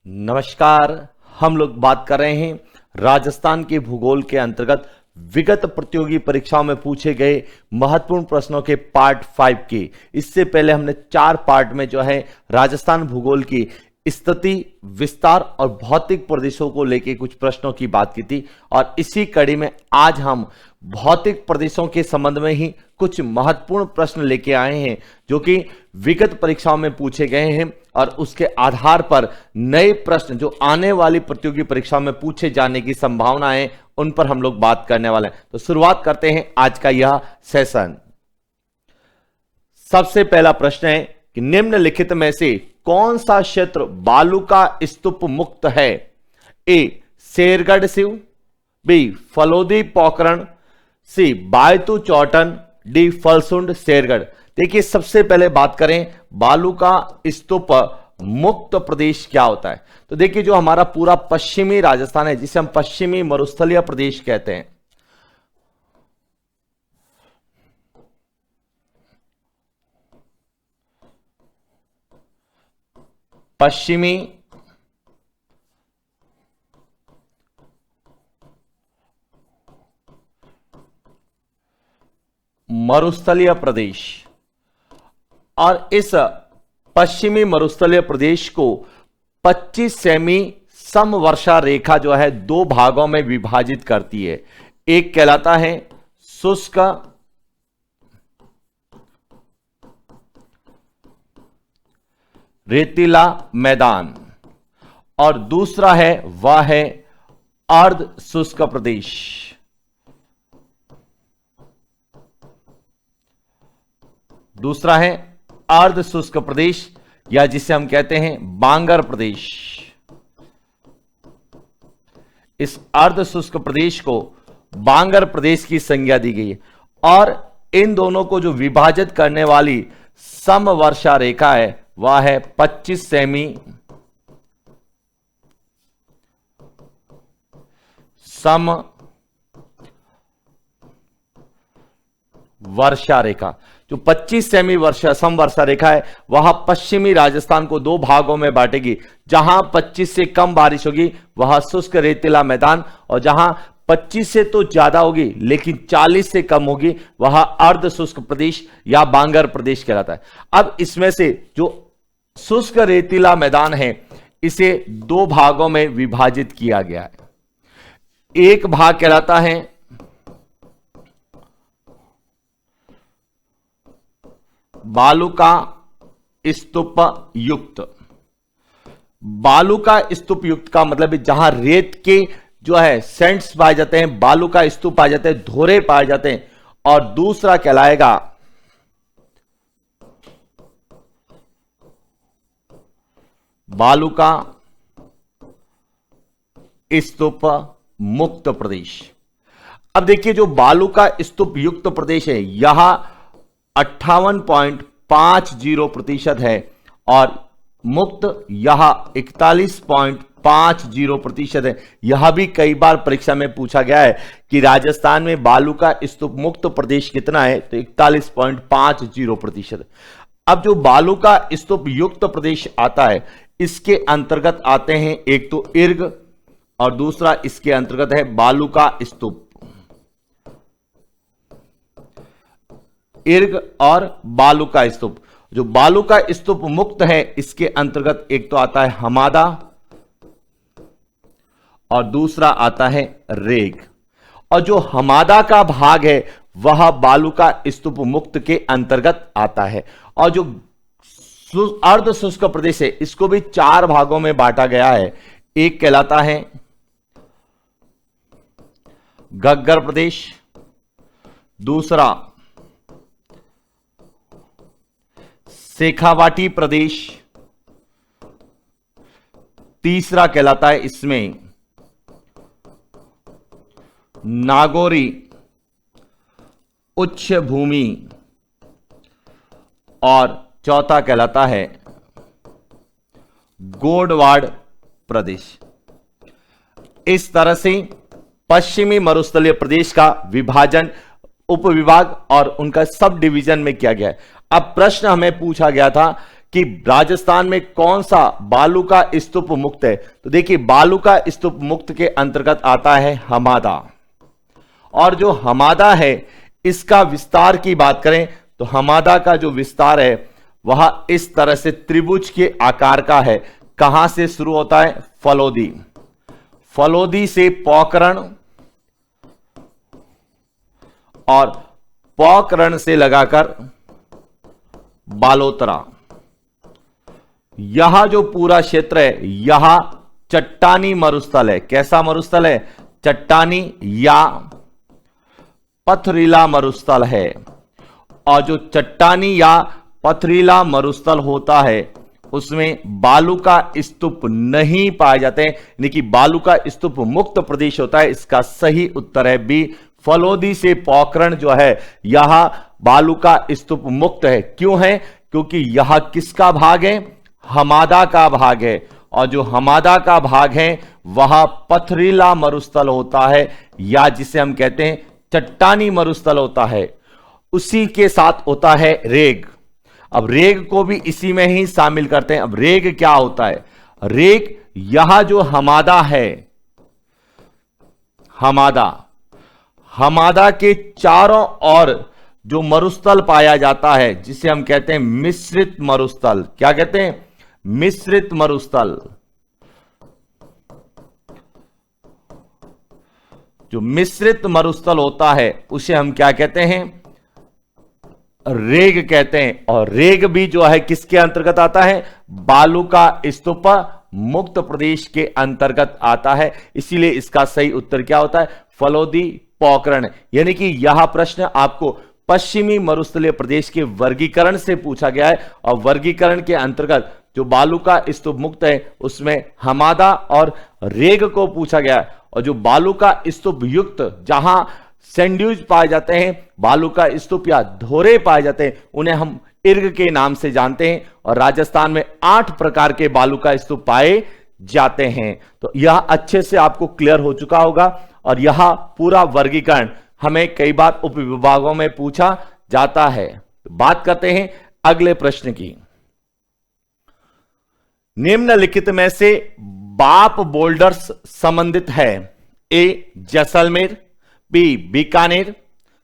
नमस्कार। हम लोग बात कर रहे हैं राजस्थान के भूगोल के अंतर्गत विगत प्रतियोगी परीक्षाओं में पूछे गए महत्वपूर्ण प्रश्नों के पार्ट 5 की। इससे पहले हमने 4 पार्ट में जो है राजस्थान भूगोल की स्थिति, विस्तार और भौतिक प्रदेशों को लेकर कुछ प्रश्नों की बात की थी, और इसी कड़ी में आज हम भौतिक प्रदेशों के संबंध में ही कुछ महत्वपूर्ण प्रश्न लेके आए हैं जो कि विगत परीक्षाओं में पूछे गए हैं, और उसके आधार पर नए प्रश्न जो आने वाली प्रतियोगी परीक्षाओं में पूछे जाने की संभावना है उन पर हम लोग बात करने वाले हैं। तो शुरुआत करते हैं आज का यह सेशन। सबसे पहला प्रश्न है कि निम्नलिखित में से कौन सा क्षेत्र बालू का स्तूप मुक्त है? ए शेरगढ़ सिव, बी फलोदी पोखरण, सी बायतू चौटन, डी फलसुंड शेरगढ़। देखिए, सबसे पहले बात करें बालू का स्तूप मुक्त प्रदेश क्या होता है। तो देखिए, जो हमारा पूरा पश्चिमी राजस्थान है जिसे हम पश्चिमी मरुस्थलीय प्रदेश कहते हैं, पश्चिमी मरुस्थलीय प्रदेश, और इस पश्चिमी मरुस्थलीय प्रदेश को 25 सेमी समवर्षा रेखा जो है 2 भागों में विभाजित करती है। एक कहलाता है शुष्क रेतीला मैदान, और दूसरा है वह है अर्ध शुष्क प्रदेश। दूसरा है अर्ध शुष्क प्रदेश, या जिसे हम कहते हैं बांगर प्रदेश। इस अर्ध शुष्क प्रदेश को बांगर प्रदेश की संज्ञा दी गई है, और इन दोनों को जो विभाजित करने वाली समवर्षा रेखा है वह है 25 सेमी सम वर्षा रेखा। जो 25 सेमी समवर्षा रेखा है वह पश्चिमी राजस्थान को 2 भागों में बांटेगी। जहां 25 से कम बारिश होगी वह शुष्क रेतीला मैदान, और जहां 25 से तो ज्यादा होगी लेकिन 40 से कम होगी वह अर्ध शुष्क प्रदेश या बांगर प्रदेश कहलाता है। अब इसमें से जो शुष्क रेतीला मैदान है इसे 2 भागों में विभाजित किया गया है। एक भाग कहलाता है बालू का स्तूप युक्त। बालू का स्तूप युक्त का मतलब है जहां रेत के जो है सेंट्स पाए जाते हैं, बालू का स्तूप पाए जाते हैं, धोरे पाए जाते हैं। और दूसरा कहलाएगा बालू का स्तूप मुक्त प्रदेश। अब देखिए, जो बालू का स्तूप युक्त प्रदेश है यह 58.50% है, और मुक्त यह 41.50% है। यह भी कई बार परीक्षा में पूछा गया है कि राजस्थान में बालू का स्तूप मुक्त प्रदेश कितना है, तो 41.50%। अब जो बालू का स्तूप युक्त प्रदेश आता है इसके अंतर्गत आते हैं एक तो इर्ग, और दूसरा इसके अंतर्गत है बालू का स्तूप। इर्ग और बालू का स्तूप। जो बालू का स्तूप मुक्त है इसके अंतर्गत एक तो आता है हमादा और दूसरा आता है रेग। और जो हमादा का भाग है वह बालू का स्तूप मुक्त के अंतर्गत आता है। और जो अर्ध शुष्क प्रदेश है इसको भी 4 भागों में बांटा गया है। एक कहलाता है गग्गर प्रदेश, दूसरा शेखावाटी प्रदेश, तीसरा कहलाता है इसमें नागौरी उच्च भूमि, और चौथा कहलाता है गोडवाड़ प्रदेश। इस तरह से पश्चिमी मरुस्थलीय प्रदेश का विभाजन उपविभाग और उनका सब डिवीजन में किया गया है। अब प्रश्न हमें पूछा गया था कि राजस्थान में कौन सा बालू का स्तूप मुक्त है। तो देखिए, बालू का स्तूप मुक्त के अंतर्गत आता है हमादा। और जो हमादा है इसका विस्तार की बात करें तो हमादा का जो विस्तार है वह इस तरह से त्रिभुज के आकार का है। कहां से शुरू होता है? फलोदी, फलोदी से पोकरण और पोकरण से लगाकर बालोतरा। यह जो पूरा क्षेत्र है यह चट्टानी मरुस्थल है। कैसा मरुस्थल है? चट्टानी या पथरीला मरुस्थल है। और जो चट्टानी या पथरीला मरुस्थल होता है उसमें बालू का स्तूप नहीं पाए जाते हैं, यानी कि बालू का स्तूप मुक्त प्रदेश होता है। इसका सही उत्तर है बी, फलोदी से पोकरण जो है यह बालू का स्तूप मुक्त है। क्यों है? क्योंकि यह किसका भाग है? हमादा का भाग है। और जो हमादा का भाग है वह पथरीला मरुस्थल होता है या जिसे हम कहते हैं चट्टानी मरुस्थल होता है। उसी के साथ होता है रेग। अब रेग को भी इसी में ही शामिल करते हैं। अब रेग क्या होता है? रेग यह जो हमादा है, हमादा के चारों ओर जो मरुस्थल पाया जाता है जिसे हम कहते हैं मिश्रित मरुस्थल। क्या कहते हैं? मिश्रित मरुस्थल। जो मिश्रित मरुस्थल होता है उसे हम क्या कहते हैं? रेग कहते हैं। और रेग भी जो है किसके अंतर्गत आता है? बालू का स्तूप मुक्त प्रदेश के अंतर्गत आता है। इसीलिए इसका सही उत्तर क्या होता है? फलोदी पोकरण। यानी कि यह प्रश्न आपको पश्चिमी मरुस्थलीय प्रदेश के वर्गीकरण से पूछा गया है। और वर्गीकरण के अंतर्गत जो बालू का स्तूप मुक्त है उसमें हमादा और रेग को पूछा गया है। और जो बालू का स्तूप युक्त जहां सैंडविच पाए जाते हैं, बालू का स्तूप या धोरे पाए जाते हैं, उन्हें हम इर्ग के नाम से जानते हैं। और राजस्थान में 8 प्रकार के बालू का स्तूप पाए जाते हैं। तो यह अच्छे से आपको क्लियर हो चुका होगा। और यह पूरा वर्गीकरण हमें कई बार उप विभागों में पूछा जाता है। तो बात करते हैं अगले प्रश्न की। निम्नलिखित में से बाप बोल्डर्स संबंधित है? ए जैसलमेर, बी बीकानेर,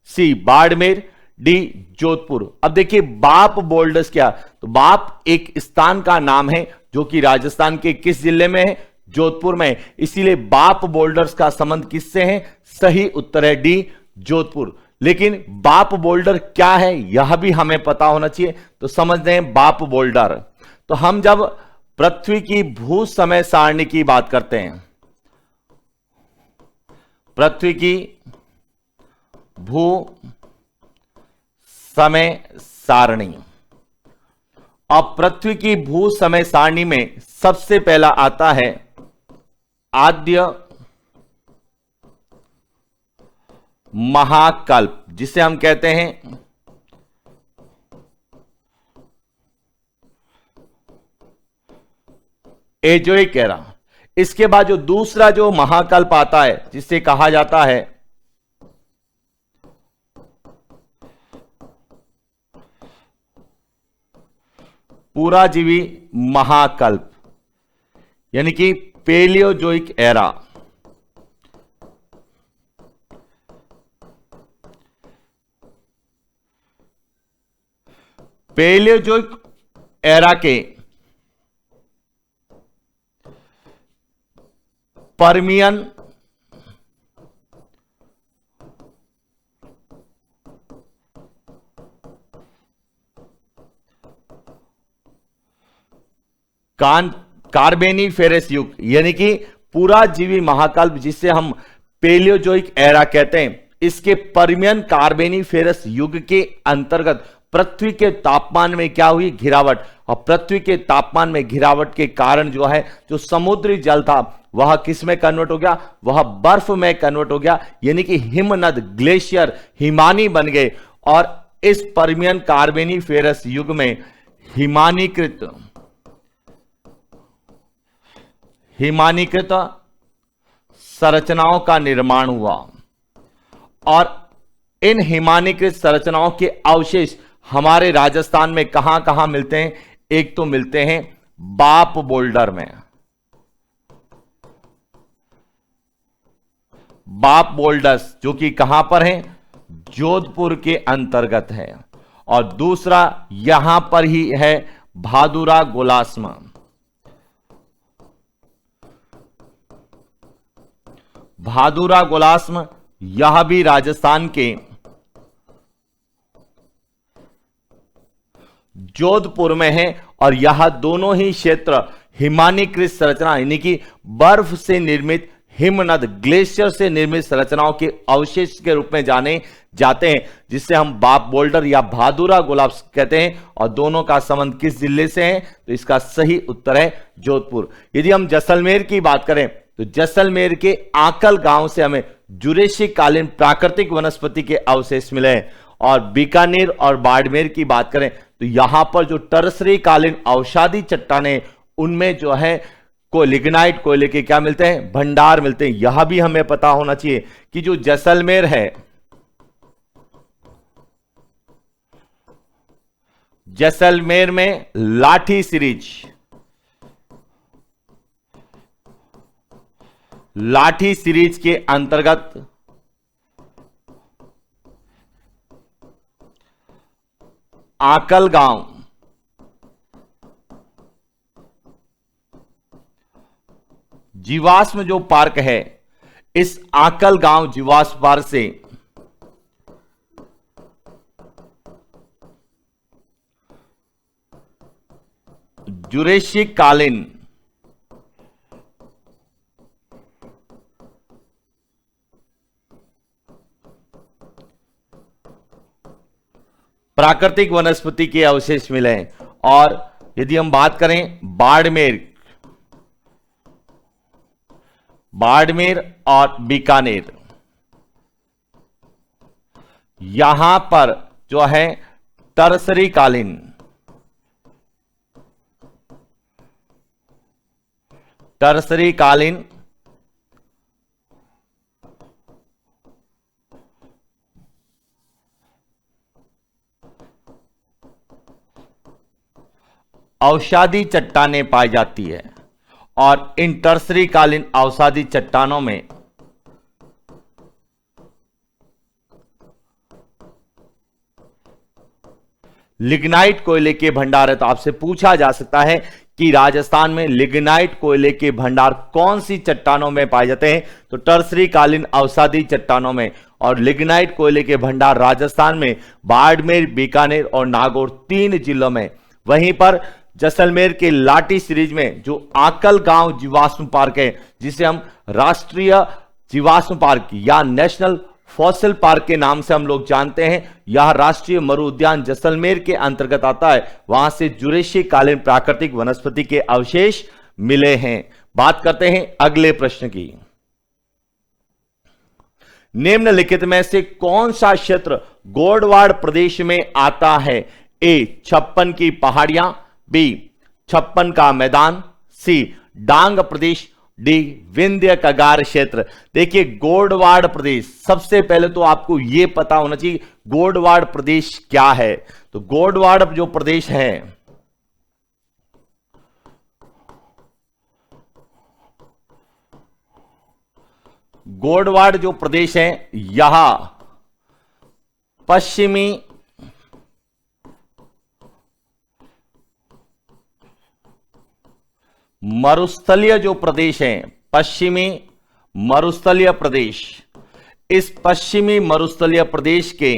सी बाड़मेर, डी जोधपुर। अब देखिए, बाप बोल्डर्स क्या? तो बाप एक स्थान का नाम है जो कि राजस्थान के किस जिले में है? जोधपुर में। इसीलिए बाप बोल्डर्स का संबंध किससे है? सही उत्तर है डी, जोधपुर। लेकिन बाप बोल्डर क्या है यह भी हमें पता होना चाहिए। तो समझते हैं बाप बोल्डर। तो हम जब पृथ्वी की भू समय सारणी की बात करते हैं, पृथ्वी की भू समय सारणी, अब पृथ्वी की भू समय सारणी में सबसे पहला आता है आद्य महाकल्प, जिसे हम कहते हैं एजोइक एरा। इसके बाद जो दूसरा जो महाकल्प आता है जिसे कहा जाता है पुराजीवी महाकल्प, यानी कि पेलियोजोइक एरा। पेलियोजोइक एरा के पर्मियन कार्बेनिफेरस युग, यानी कि पुराजीवी महाकल्प जिसे हम पेलियोजोइक एरा कहते हैं, इसके पर्मियन कार्बेनिफेरस युग के अंतर्गत पृथ्वी के तापमान में क्या हुई? गिरावट। और पृथ्वी के तापमान में गिरावट के कारण जो है जो समुद्री जल था वह किस में कन्वर्ट हो गया? वह बर्फ में कन्वर्ट हो गया, यानी कि हिमनद ग्लेशियर हिमानी बन गए। और इस पर्मियन कार्बेनिफेरस युग में हिमानीकृत संरचनाओं का निर्माण हुआ। और इन हिमानीकृत संरचनाओं के अवशेष हमारे राजस्थान में कहां कहां मिलते हैं? एक तो मिलते हैं बाप बोल्डर में, बाप बोल्डर्स जो कि कहां पर है, जोधपुर के अंतर्गत है, और दूसरा यहां पर ही है भादुरा गोलासमा। भादुरा गोलासमा यह भी राजस्थान के जोधपुर में है, और यह दोनों ही क्षेत्र हिमानीकृत संरचना यानी कि बर्फ से निर्मित हिमनद ग्लेशियर से निर्मित संरचनाओं के अवशेष के रूप में जाने जाते हैं, जिससे हम बाप बोल्डर या भादुरा गुलाब कहते हैं। और दोनों का संबंध किस जिले से है, तो इसका सही उत्तर है जोधपुर। यदि हम जैसलमेर की बात करें तो जैसलमेर के आकल गांव से हमें जुरेशिक कालीन प्राकृतिक वनस्पति के अवशेष मिले हैं। और बीकानेर और बाड़मेर की बात करें तो यहां पर जो टर्सरी कालीन औषधि चट्टानें, उनमें जो है लिग्नाइट कोयले के क्या मिलते हैं, भंडार मिलते हैं। यह भी हमें पता होना चाहिए कि जो जैसलमेर है, जैसलमेर में लाठी सीरीज, लाठी सीरीज के अंतर्गत आकल गांव, जीवाश्म जो पार्क है, इस आकल गांव जीवाश्म पार्क से जुरेशिक कालीन प्राकृतिक वनस्पति के अवशेष मिले हैं। और यदि हम बात करें बाड़मेर, बाड़मेर और बीकानेर, यहां पर जो है टर्सरी कालीन, टर्सरी कालीन औषधि चट्टानें पाई जाती है। और इन टर्सरी कालीन औषधि चट्टानों में लिग्नाइट कोयले के भंडार है। तो आपसे पूछा जा सकता है कि राजस्थान में लिग्नाइट कोयले के भंडार कौन सी चट्टानों में पाए जाते हैं, तो टर्सरी कालीन औषधि चट्टानों में। और लिग्नाइट कोयले के भंडार राजस्थान में बाड़मेर, बीकानेर और नागौर 3 जिलों में। वहीं पर जैसलमेर के लाठी सीरीज में जो आकल गांव जीवाश्म पार्क है, जिसे हम राष्ट्रीय जीवाश्म पार्क या नेशनल फॉसिल पार्क के नाम से हम लोग जानते हैं, यह राष्ट्रीय मरु उद्यान जैसलमेर के अंतर्गत आता है। वहां से जुरेशिक कालीन प्राकृतिक वनस्पति के अवशेष मिले हैं। बात करते हैं अगले प्रश्न की। निम्नलिखित में से कौन सा क्षेत्र गोडवाड़ प्रदेश में आता है? ए 56 की पहाड़ियां, बी 56 का मैदान, सी डांग प्रदेश, डी विंध्य कगार क्षेत्र। देखिए गोडवाड़ प्रदेश, सबसे पहले तो आपको यह पता होना चाहिए गोडवाड़ प्रदेश क्या है। तो गोडवाड़ जो प्रदेश है, गोडवाड़ जो प्रदेश है यह पश्चिमी मरुस्थलीय जो प्रदेश है, पश्चिमी मरुस्थलीय प्रदेश, इस पश्चिमी मरुस्थलीय प्रदेश के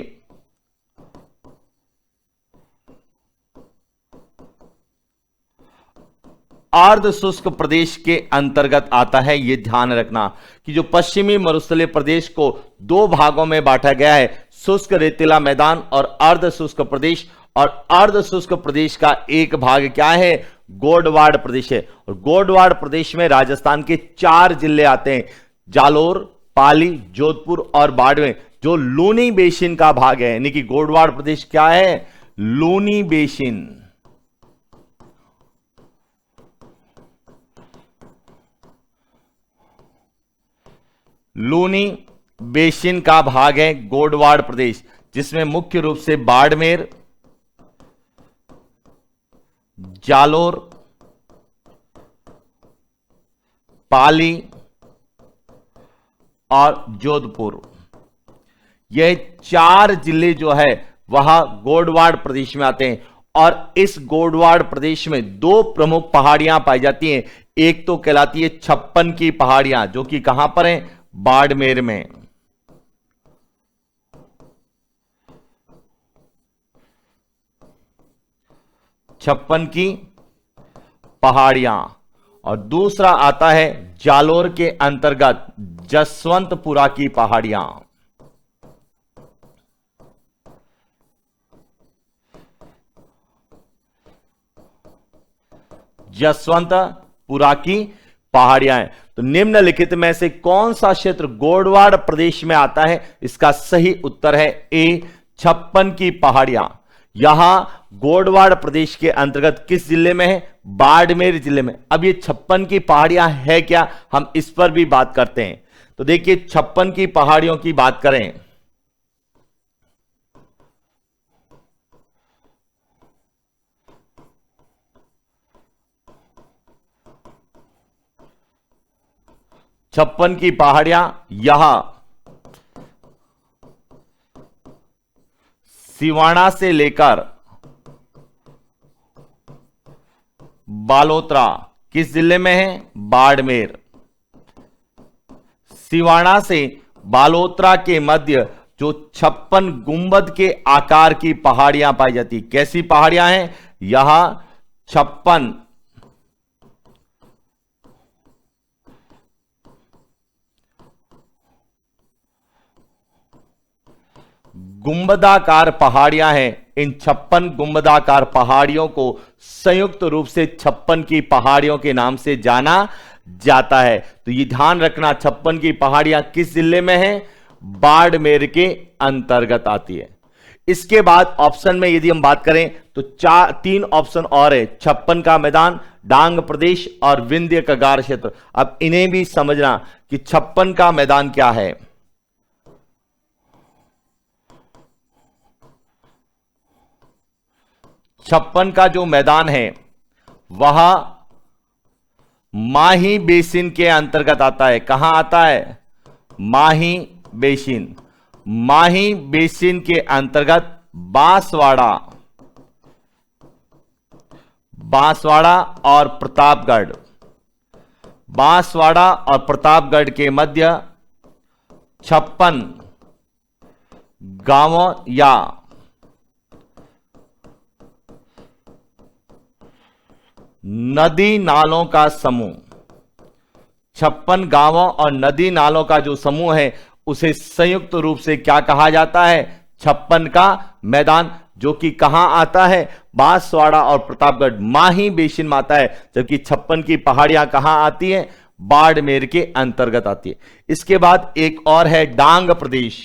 अर्ध शुष्क प्रदेश के अंतर्गत आता है। यह ध्यान रखना कि जो पश्चिमी मरुस्थलीय प्रदेश को 2 भागों में बांटा गया है, शुष्क रेतीला मैदान और अर्ध शुष्क प्रदेश। और अर्ध शुष्क प्रदेश का एक भाग क्या है? गोडवाड़ प्रदेश है। और गोडवाड़ प्रदेश में राजस्थान के 4 जिले आते हैं, जालोर, पाली, जोधपुर और बाड़मेर, जो लूनी बेसिन का भाग है। यानी कि गोडवाड़ प्रदेश क्या है? लूनी बेसिन। लूनी बेसिन का भाग है गोडवाड़ प्रदेश, जिसमें मुख्य रूप से बाड़मेर, जालोर, पाली और जोधपुर। यह 4 जिले जो है वह गोडवाड़ प्रदेश में आते हैं। और इस गोडवाड़ प्रदेश में 2 प्रमुख पहाड़ियां पाई जाती हैं। एक तो कहलाती है 56 की पहाड़ियां, जो कि कहां पर है, बाड़मेर में। छप्पन की पहाड़ियां। और दूसरा आता है जालोर के अंतर्गत जसवंतपुरा की पहाड़ियां। जसवंतपुरा की पहाड़ियां हैं। तो निम्नलिखित में से कौन सा क्षेत्र गोडवाड़ प्रदेश में आता है? इसका सही उत्तर है ए, 56 की पहाड़ियां। यहां गोडवाड़ प्रदेश के अंतर्गत किस जिले में है? बाड़मेर जिले में। अब ये 56 की पहाड़ियां है क्या, हम इस पर भी बात करते हैं। तो देखिए 56 की पहाड़ियों की बात करें, छप्पन की पहाड़ियां यहां सिवाना से लेकर बालोतरा किस जिले में है? बाड़मेर। सिवाना से बालोतरा के मध्य जो 56 गुंबद के आकार की पहाड़ियां पाई जाती, कैसी पहाड़ियां हैं? यहां 56 गुंबदाकार पहाड़ियां हैं। इन 56 गुंबदाकार पहाड़ियों को संयुक्त रूप से 56 की पहाड़ियों के नाम से जाना जाता है। तो ये ध्यान रखना, 56 की पहाड़ियां किस जिले में है? बाड़मेर के अंतर्गत आती है। इसके बाद ऑप्शन में यदि हम बात करें तो 3 ऑप्शन और है, 56 का मैदान, डांग प्रदेश और विंध्य कगार क्षेत्र। अब इन्हें भी समझना कि 56 का मैदान क्या है। छप्पन का जो मैदान है वह माही बेसिन के अंतर्गत आता है। कहां आता है? माही बेसिन। माही बेसिन के अंतर्गत बांसवाड़ा, बांसवाड़ा और प्रतापगढ़, बांसवाड़ा और प्रतापगढ़ के मध्य 56 गांवों या नदी नालों का समूह, 56 गांवों और नदी नालों का जो समूह है उसे संयुक्त रूप से क्या कहा जाता है? 56 का मैदान, जो कि कहां आता है? बांसवाड़ा और प्रतापगढ़, माही बेसिन में आता है। जबकि 56 की पहाड़ियां कहां आती हैं? बाड़मेर के अंतर्गत आती है। इसके बाद एक और है डांग प्रदेश।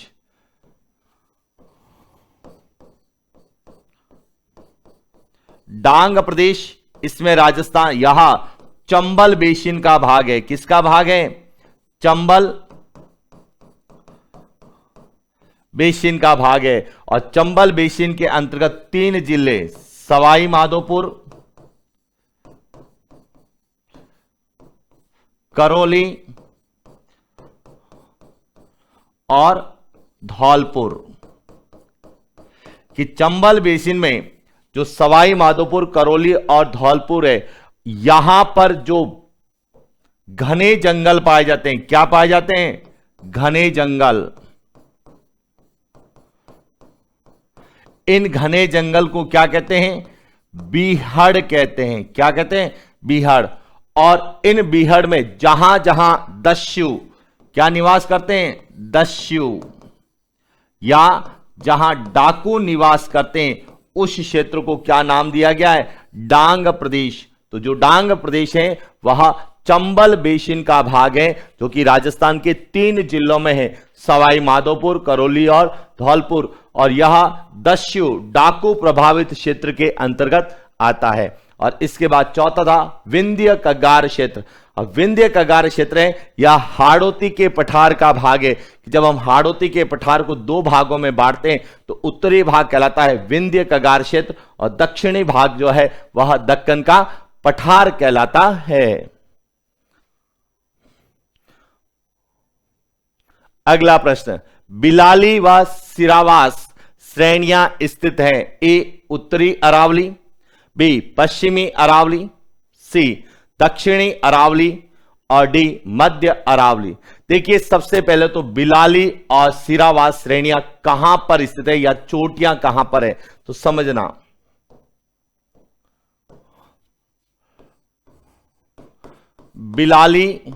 डांग प्रदेश, इसमें राजस्थान, यहां चंबल बेसिन का भाग है। किसका भाग है? चंबल बेसिन का भाग है। और चंबल बेसिन के अंतर्गत 3 जिले, सवाई माधोपुर, करौली और धौलपुर। कि चंबल बेसिन में जो सवाई माधोपुर, करौली और धौलपुर है, यहां पर जो घने जंगल पाए जाते हैं, क्या पाए जाते हैं? घने जंगल। इन घने जंगल को क्या कहते हैं? बीहड़ कहते हैं। क्या कहते हैं? बीहड़। और इन बीहड़ में जहां जहां दस्यु क्या निवास करते हैं? दस्यु। या जहां डाकू निवास करते हैं उस क्षेत्र को क्या नाम दिया गया है? डांग प्रदेश। तो जो डांग प्रदेश है वह चंबल बेसिन का भाग है, जो कि राजस्थान के 3 जिलों में है, सवाई माधोपुर, करौली और धौलपुर। और यह दस्यु डाकू प्रभावित क्षेत्र के अंतर्गत आता है। और इसके बाद चौथा था विंध्य कगार क्षेत्र। अब विंध्य कगार क्षेत्र है या हाड़ौती के पठार का भाग है। जब हम हाड़ौती के पठार को दो भागों में बांटते हैं तो उत्तरी भाग कहलाता है विंध्य कगार क्षेत्र और दक्षिणी भाग जो है वह दक्कन का पठार कहलाता है। अगला प्रश्न, बिलाली व सिरावास श्रेणियां स्थित है। ए उत्तरी अरावली, बी पश्चिमी अरावली, सी दक्षिणी अरावली और डी मध्य अरावली। देखिए सबसे पहले तो बिलाली और सिरावास श्रेणियां कहां पर स्थित है या चोटियां कहां पर है तो समझना। बिलाली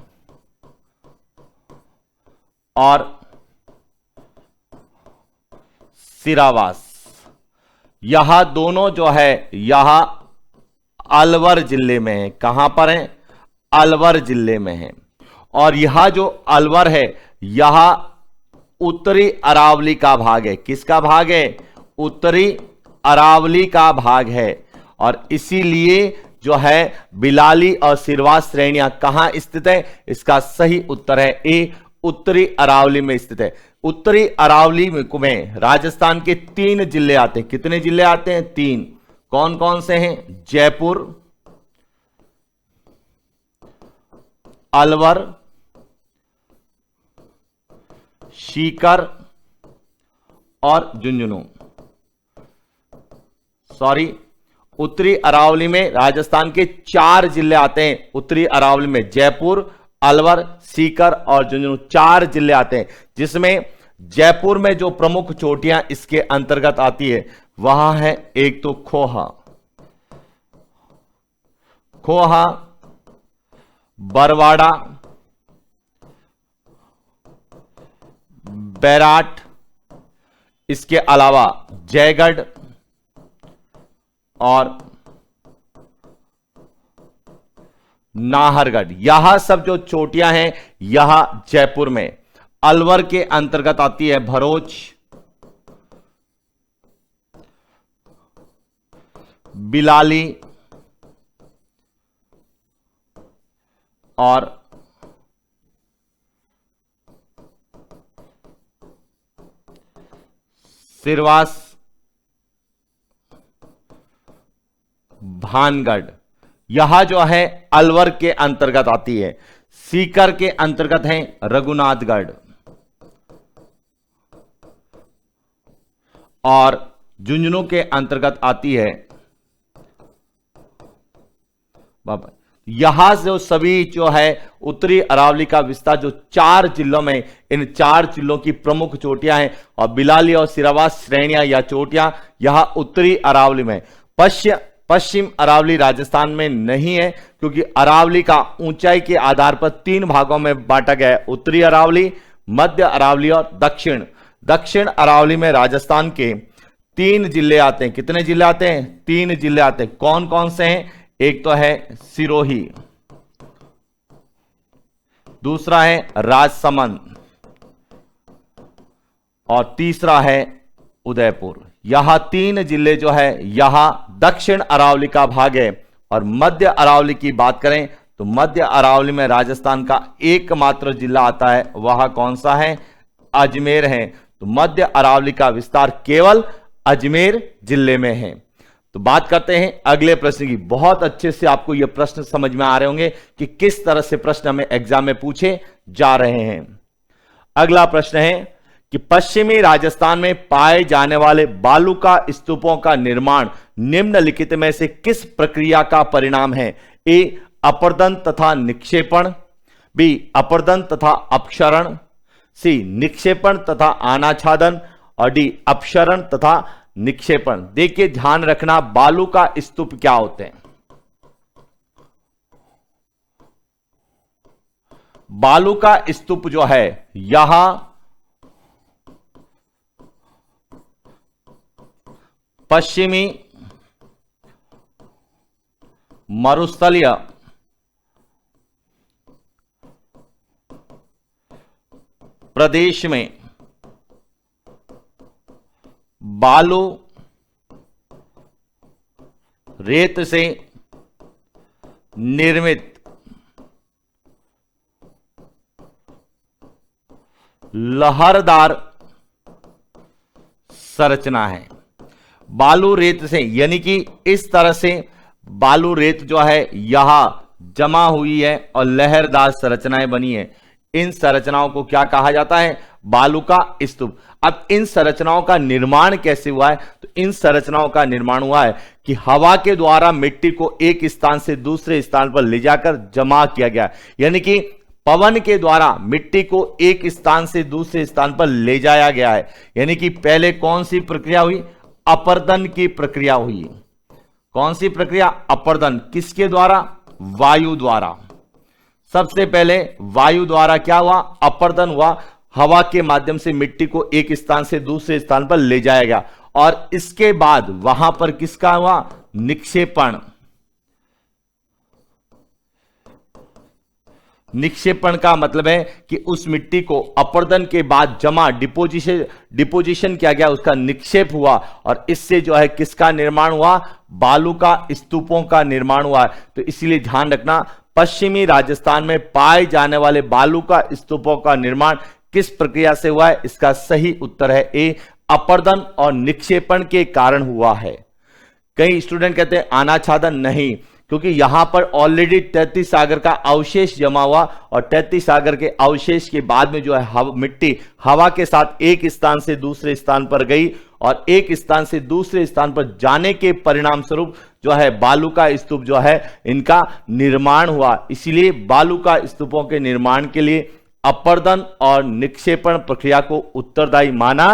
और सिरावास यह दोनों जो है यह अलवर जिले में है। कहां पर है? अलवर जिले में है। और यह जो अलवर है यह उत्तरी अरावली का भाग है। किसका भाग है? उत्तरी अरावली का भाग है। और इसीलिए जो है बिलाली और सिरवास श्रेणियां कहां स्थित है? इसका सही उत्तर है ए उत्तरी अरावली में स्थित है। उत्तरी अरावली में राजस्थान के 3 जिले आते हैं। कितने जिले आते हैं? 3। कौन कौन से हैं? जयपुर, अलवर, सीकर और झुंझुनू। सॉरी, उत्तरी अरावली में राजस्थान के 4 जिले आते हैं। उत्तरी अरावली में जयपुर, अलवर, सीकर और झुंझुनू 4 जिले आते हैं, जिसमें जयपुर में जो प्रमुख चोटियां इसके अंतर्गत आती है वह है एक तो खोहा, बरवाड़ा, बैराट, इसके अलावा जयगढ़ और नाहरगढ़। यह सब जो चोटियां हैं यह जयपुर में। अलवर के अंतर्गत आती है भरोच, बिलाली और सिरवास, भानगढ़। यह जो है अलवर के अंतर्गत आती है। सीकर के अंतर्गत है रघुनाथगढ़ और झुंझुनू के अंतर्गत आती है बाबा। यहां से सभी जो है उत्तरी अरावली का विस्तार जो 4 जिलों में, इन 4 जिलों की प्रमुख चोटियां हैं। और बिलाली और सिरावास श्रेणियां या चोटियां यह उत्तरी अरावली में। पश्चिम अरावली राजस्थान में नहीं है, क्योंकि अरावली का ऊंचाई के आधार पर 3 भागों में बांटा गया है। उत्तरी अरावली, मध्य अरावली और दक्षिण अरावली में राजस्थान के 3 जिले आते हैं। कितने जिले आते हैं? 3 जिले आते हैं। कौन कौन से हैं? एक तो है सिरोही, दूसरा है राजसमंद और तीसरा है उदयपुर। यह 3 जिले जो है यह दक्षिण अरावली का भाग है। और मध्य अरावली की बात करें तो मध्य अरावली में राजस्थान का एकमात्र जिला आता है। वह कौन सा है? अजमेर है। तो मध्य अरावली का विस्तार केवल अजमेर जिले में है। तो बात करते हैं अगले प्रश्न की। बहुत अच्छे से आपको यह प्रश्न समझ में आ रहे होंगे कि किस तरह से प्रश्न हमें एग्जाम में पूछे जा रहे हैं। अगला प्रश्न है कि पश्चिमी राजस्थान में पाए जाने वाले बालू का स्तूपों का निर्माण निम्नलिखित में से किस प्रक्रिया का परिणाम है? ए अपर्दन तथा निक्षेपण, बी अपर्दन तथा अपक्षरण, सी निक्षेपण तथा आनाच्छादन और डी अपक्षरण तथा निक्षेपण। देखिए ध्यान रखना, बालू का स्तूप क्या होते हैं? बालू का स्तूप जो है यह पश्चिमी मरुस्थलीय प्रदेश में बालू, रेत से निर्मित लहरदार संरचना है। बालू रेत से, यानी कि इस तरह से बालू रेत जो है यहां जमा हुई है और लहरदार संरचनाएं बनी है। इन संरचनाओं को क्या कहा जाता है? बालू का स्तूप। अब इन संरचनाओं का निर्माण कैसे हुआ है? तो इन संरचनाओं का निर्माण हुआ है कि हवा के द्वारा मिट्टी को एक स्थान से दूसरे स्थान पर ले जाकर जमा किया गया, यानी कि पवन के द्वारा मिट्टी को एक स्थान से दूसरे स्थान पर ले जाया गया है। यानी कि पहले कौन सी प्रक्रिया हुई? अपर्दन की प्रक्रिया हुई। कौन सी प्रक्रिया? अपर्दन। किसके द्वारा? वायु द्वारा। सबसे पहले वायु द्वारा क्या हुआ? अपर्दन हुआ। हवा के माध्यम से मिट्टी को एक स्थान से दूसरे स्थान पर ले जाया गया और इसके बाद वहां पर किसका हुआ? निक्षेपण। निक्षेपण का मतलब है कि उस मिट्टी को अपर्दन के बाद जमा डिपोजिशन किया गया, उसका निक्षेप हुआ और इससे जो है किसका निर्माण हुआ? बालू का स्तूपों का निर्माण हुआ। तो इसलिए ध्यान रखना, पश्चिमी राजस्थान में पाए जाने वाले बालू का स्तूपों का निर्माण किस प्रक्रिया से हुआ है? इसका सही उत्तर है ए, अपर्दन और निक्षेपण के कारण हुआ है। कई स्टूडेंट कहते हैं अनाच्छादन। नहीं, क्योंकि यहां पर ऑलरेडी 33 सागर का अवशेष जमा हुआ और 33 सागर के अवशेष के बाद में जो है मिट्टी हवा के साथ एक स्थान से दूसरे स्थान पर गई और एक स्थान से दूसरे स्थान पर जाने के परिणाम स्वरूप जो है बालू का स्तूप जो है इनका निर्माण हुआ। इसीलिए बालू का स्तूपों के निर्माण के लिए अपर्दन और निक्षेपण प्रक्रिया को उत्तरदायी माना